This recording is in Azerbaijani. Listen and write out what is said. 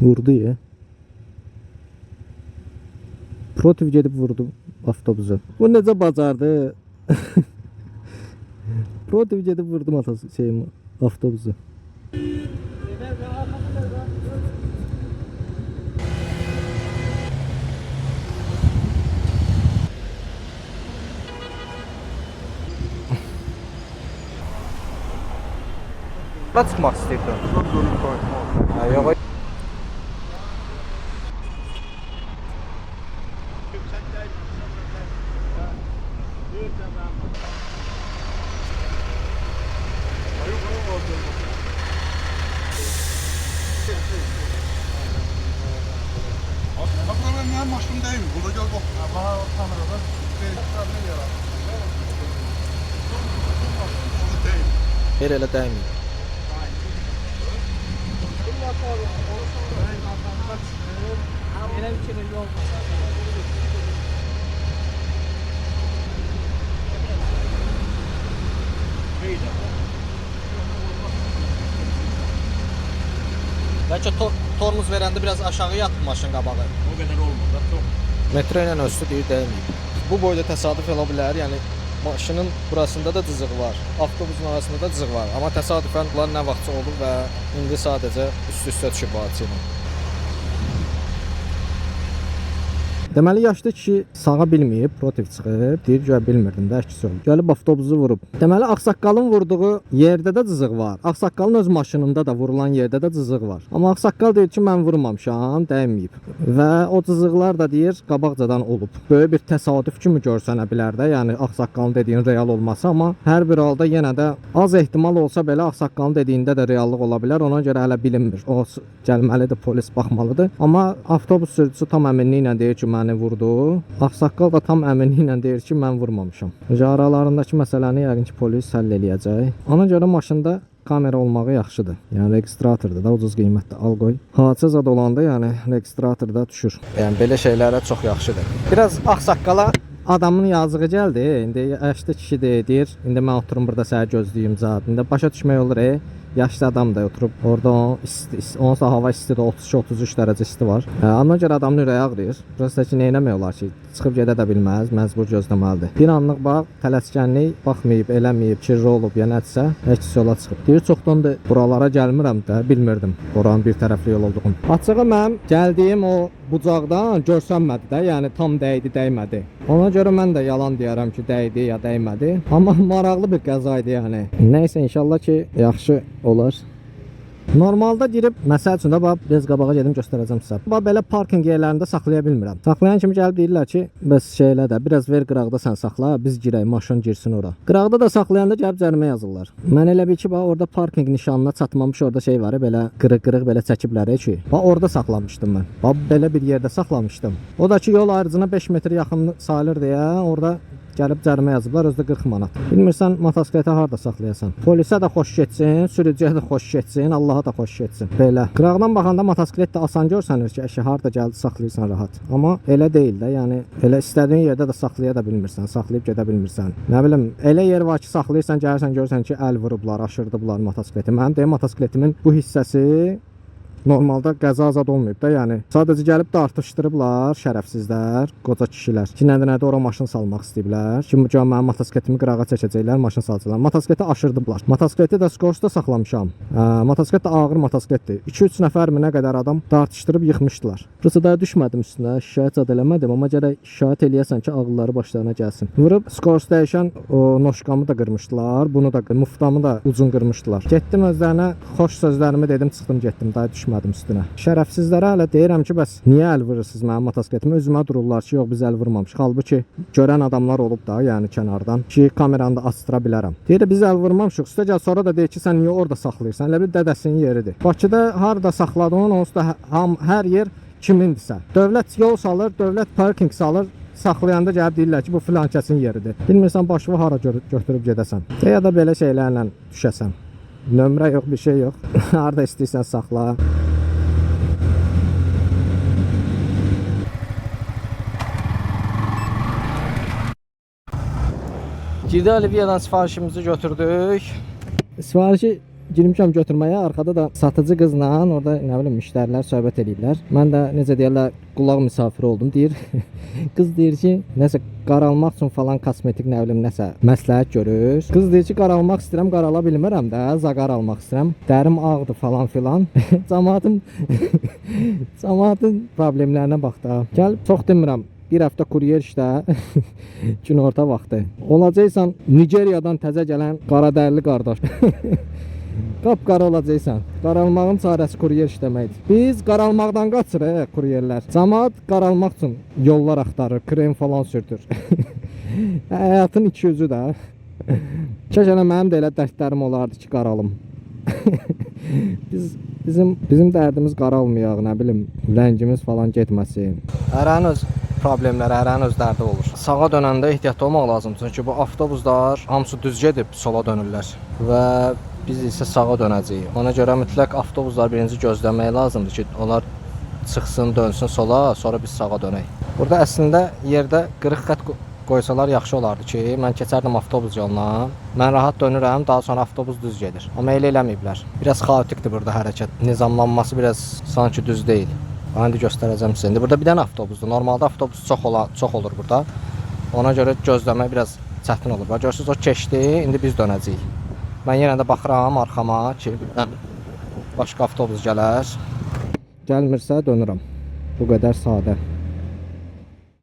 Vurdu ya. Protiv gedib vurdu avtobusu. Bu necə bacardı? Protiv gedib vurdu avtobusu. Kaç çıxmaq istəyirsən? Yox. Problem ne? Maşın değil mi? Burada gel bak. Ama kamerada problem yarar. Her elə dəymir. Bəlkə tormuz verəndə biraz aşağı yatdı maşın qabağı. O qədər olmur da çox. Metro ilə üstü deyir dəyməyib. Bu boyda təsadüf ola bilər. Yəni maşının burasında da cızıq var. Avtobusun arasında da cızıq var. Amma təsadüfən bunlar nə vaxtsa olub və indi sadəcə üst-üstə düşüb bu hadisə ilə. Deməli yaşlı kişi sağa bilməyib, protiv çıxıb, deyir ki, bilmirdim də, əks olub. Gəlib avtobusu vurub. Deməli ağsaqqalın vurduğu yerdə də cızıq var. Ağsaqqalın öz maşınında da vurulan yerdə də cızıq var. Amma ağsaqqal deyir ki, mən vurmamışam, dəyməyib. Və o cızıqlar da deyir qabaqcadan olub. Böyük bir təsadüf kimi görsənə bilər də, yəni ağsaqqalın dediyin real olması, amma hər bir halda yenə də az ehtimal olsa belə ağsaqqalın dediyində də reallıq ola bilər. Ona görə hələ bilinmir. O gəlməlidir, polis baxmalıdır. Amma avtobus sürücüsü tam əminliklə deyir ki, məni vurdu. Ağsaqqal da tam əminliklə deyir ki, mən vurmamışam. Aralarındakı məsələni yəqin ki, polis həll eləyəcək. Ona görə maşında kamera olmağı yaxşıdır. Yəni registratordur da, ucuz qiymətdə al qoy. Hadisə zad olanda, yəni registratorda düşür. Yəni belə şeylərə çox yaxşıdır. Biraz ağsaqqala adamın yazığı gəldi. İndi yaşlı kişidir, deyir. İndi mən oturum burada səni gözləyim zat. İndi başa düşmək olur, yaşlı adam da oturub orada onsa hava istidir, 32-33 dərəcə isti var. Ona görə adamın ürəyi ağrıyır. Burası ki, nə eləmək olar ki, çıxıb gedə də bilməz, məcbur gözləməlidir. Bir anlıq bax, tələskənlik baxmayıb, eləməyib, kirli olub, ya nədirsə, heç yola çıxıb. Deyir, çoxdan da buralara gəlmirəm də, bilmirdim oranın bir tərəfli yol olduğunu. Açığı mənim gəldiyim o bucaqdan görsənmədi də, yəni tam dəydi, dəymədi. Ona görə mən də yalan deyərəm ki, dəydi ya dəymədi. Amma maraqlı bir qəza idi yəni. Nəysə, inşallah ki, yaxşı olar. Normalda girib, məsəl üçün də biraz qabağa gedim göstərəcəm sizə. Belə parking yerlərində saxlaya bilmirəm. Saxlayan kimi gəlib deyirlər ki, bəs şeylə də biraz ver qıraqda sən saxla, biz girək, maşın girsin ora. Qıraqda da saxlayanda gəlib cərimə yazırlar. Mən elə bil ki, orada parking nişanına çatmamış orada şey var, belə qırıq-qırıq belə çəkiblər ki. Orada saxlamışdım mən. Belə bir yerdə saxlamışdım. O da ki, yol ayrıcına 5 metr yaxın sayılır deyə orada gəlib cərimə yazıblar, özdə 40 manat. Bilmirsən, motosikleti harda saxlayasan. Polisə də xoş getsin, sürücüyə də xoş getsin, Allaha da xoş getsin. Belə. Qıraqdan baxanda motosiklet də asan görsənir ki, əşi harda gəldi saxlayırsan rahat. Amma elə deyil də, yəni elə istədiyin yerdə də saxlaya da bilmirsən, saxlayıb gedə bilmirsən. Nə bilim, elə yer var ki, saxlayırsan, gəlirsən görürsən ki, əl vurublar, aşırdıblar motosikleti. Mənim deyim, motosikletimin bu hissəsi normalda qəza zad olmayıb da, yəni sadəcə gəlib dartışdırıblar şərəfsizlər, qoca kişilər. Ki nədə ora maşın salmaq istəyiblər. Ki mənim motosikletimi qırağa çəkəcəklər, maşın salacaqlar. Motosikleti aşırdıblar. Motosikleti də Skorsda saxlamışam. Motosiklet də ağır motosikletdir. 2-3 nəfər mi nə qədər adam dartışdırıb yıxmışdılar. Burası da düşmədim üstünə, şikayət zad eləmədim, amma gərək şikayət eləyəsən ki, ağılları başlarına gəlsin. Vurub Skors dəyişən o noşkamı da qırmışdılar, bunu da muftamı da ucun qırmışdılar. Getdim özlərinə xoş sözlərimi dedim, çıxdım getdim, daha düşmədim üstünə. Şərəfsizlərə hələ deyirəm ki, bəs niyə əl vurursunuz mənim motosikletimi? Özümə dururlar ki, yox biz əl vurmamışıq. Halbuki görən adamlar olub da, yəni kənardan ki, kameranı da açdıra bilərəm. Deyir biz əl vurmamışıq. Üstə gəl sonra da deyir ki, sən niyə orada saxlayırsan? Elə bir dədəsinin yeridir. Bakıda harda saxladığın onsuz da hər yer kimindirsə. Dövlət yol salır, dövlət parking salır. Saxlayanda gəlib deyirlər ki, bu filan kəsin yeridir. Bilmirsən başını hara götürüb gedəsən. Ya da belə şeylərlə düşəsən. Nömrə yox, bir şey yox. Harda istəyirsən saxla. Girdi Oliviyadan sifarişimizi götürdük. Sifarişi girmişəm götürməyə, arxada da satıcı qızla orada nə bilim müştərilər söhbət eləyirlər. Mən də necə deyirlər, qulaq misafiri oldum deyir. Qız deyir ki, nəsə qaralmaq üçün falan kosmetik nə bilim nəsə məsləhət görür. Qız deyir ki, qaralmaq istəyirəm, qarala bilmirəm də, zaqar almaq istəyirəm. Dərim ağdır falan filan. Cəmaatın problemlərinə bax da. Gəl, çox demirəm. Bir həftə kuryer işdə günorta vaxtı. Olacaqsan Nigeriyadan təzə gələn qaradərli qardaş. Qapqara olacaqsan. Qaralmağın çarəsi kuryer işləməkdir. Biz qaralmaqdan qaçırıq kuryerlər. Cəmaət qaralmaq üçün yollar axtarır, krem falan sürtür. Həyatın iki yüzü də. Kəşənə mənim də elə dərdlərim olardı ki, qaralım. Bizim dərdimiz qaralmayaq, nə bilim, rəngimiz falan getməsin. Hərənin öz problemləri, hərənin öz dərdi olur. Sağa dönəndə ehtiyatlı olmaq lazımdır. Çünki bu avtobuslar hamısı düz gedib sola dönürlər və biz isə sağa dönəcəyik. Ona görə mütləq avtobuslar birinci gözləmək lazımdır ki, onlar çıxsın, dönsün sola, sonra biz sağa dönək. Burada əslində yerdə qırıq xətt qoysalar yaxşı olardı ki, mən keçərdim avtobus yoluna. Mən rahat dönürəm, daha sonra avtobus düz gedir. Amma elə eləməyiblər. Biraz xaotikdir burada hərəkət. Nizamlanması biraz sanki düz deyil. Ben de göstereceğim size. İndi burada bir dənə avtobusdur. Normalde avtobus çox olur burada. Ona görə gözləmək biraz çətin olur. Bax görürsüz, o keçdi. İndi biz dönəcəyik. Mən yenə də baxıram arxama ki, başqa avtobus gələr. Gəlmirsə dönürəm. Bu qədər sadə.